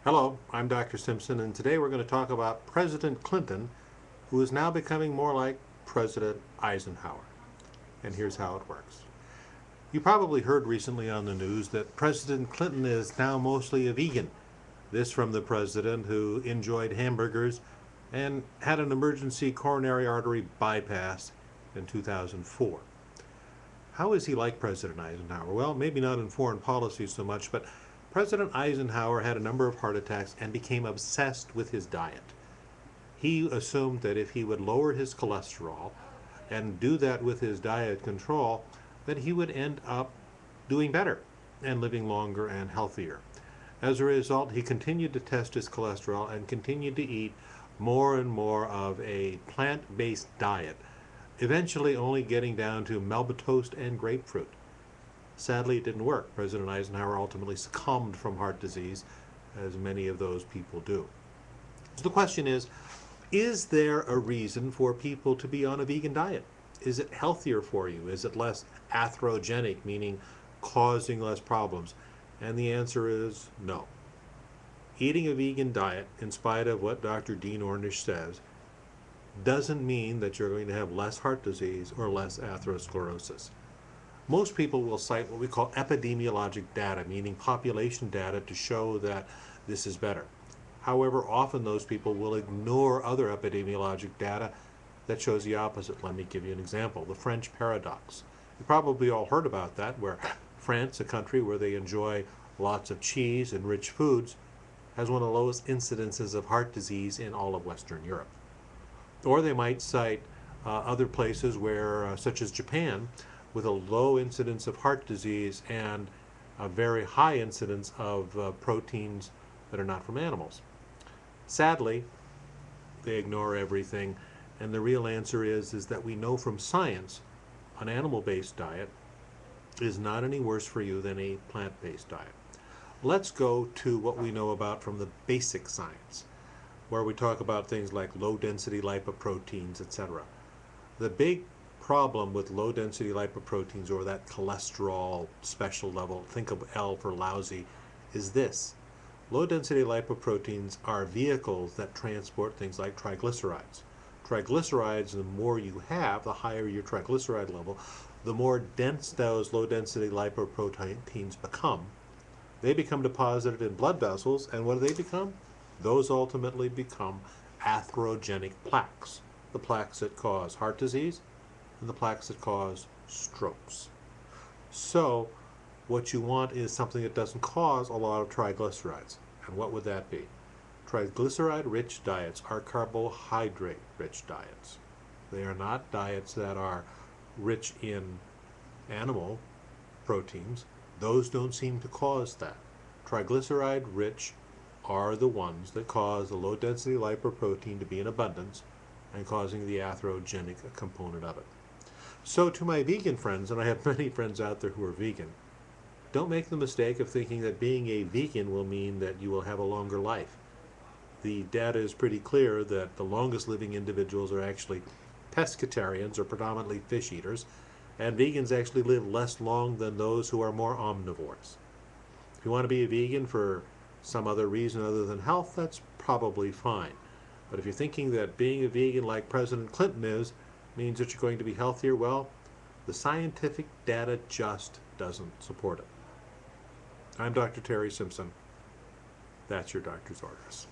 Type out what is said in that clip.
Hello, I'm Dr. Simpson, and today we're going to talk about President Clinton, who is now becoming more like President Eisenhower. And here's how it works. You probably heard recently on the news that President Clinton is now mostly a vegan. This from the president who enjoyed hamburgers and had an emergency coronary artery bypass in 2004. How is he like President Eisenhower? Well, maybe not in foreign policy so much, but President Eisenhower had a number of heart attacks and became obsessed with his diet. He assumed that if he would lower his cholesterol and do that with his diet control, that he would end up doing better and living longer and healthier. As a result, he continued to test his cholesterol and continued to eat more and more of a plant-based diet, eventually only getting down to Melba toast and grapefruit. Sadly, it didn't work. President Eisenhower ultimately succumbed from heart disease, as many of those people do. So the question is there a reason for people to be on a vegan diet? Is it healthier for you? Is it less atherogenic, meaning causing less problems? And the answer is no. Eating a vegan diet, in spite of what Dr. Dean Ornish says, doesn't mean that you're going to have less heart disease or less atherosclerosis. Most people will cite what we call epidemiologic data, meaning population data, to show that this is better. However, often those people will ignore other epidemiologic data that shows the opposite. Let me give you an example. The French paradox. You probably all heard about that, where France, a country where they enjoy lots of cheese and rich foods, has one of the lowest incidences of heart disease in all of Western Europe. Or they might cite other places where, such as Japan, with a low incidence of heart disease and a very high incidence of proteins that are not from animals. Sadly, they ignore everything, and the real answer is that we know from science an animal-based diet is not any worse for you than a plant-based diet. Let's go to what we know about from the basic science, where we talk about things like low-density lipoproteins, etc. The big problem with low-density lipoproteins, or that cholesterol special level, think of L for lousy, is this. Low-density lipoproteins are vehicles that transport things like triglycerides. Triglycerides, the more you have, the higher your triglyceride level, the more dense those low-density lipoproteins become. They become deposited in blood vessels, and what do they become? Those ultimately become atherogenic plaques, the plaques that cause heart disease and the plaques that cause strokes. So what you want is something that doesn't cause a lot of triglycerides. And what would that be? Triglyceride-rich diets are carbohydrate-rich diets. They are not diets that are rich in animal proteins. Those don't seem to cause that. Triglyceride-rich are the ones that cause the low-density lipoprotein to be in abundance and causing the atherogenic component of it. So to my vegan friends, and I have many friends out there who are vegan, don't make the mistake of thinking that being a vegan will mean that you will have a longer life. The data is pretty clear that the longest living individuals are actually pescatarians, or predominantly fish eaters, and vegans actually live less long than those who are more omnivores. If you want to be a vegan for some other reason other than health, that's probably fine. But if you're thinking that being a vegan like President Clinton is means that you're going to be healthier, well, the scientific data just doesn't support it. I'm Dr. Terry Simpson. That's your doctor's orders.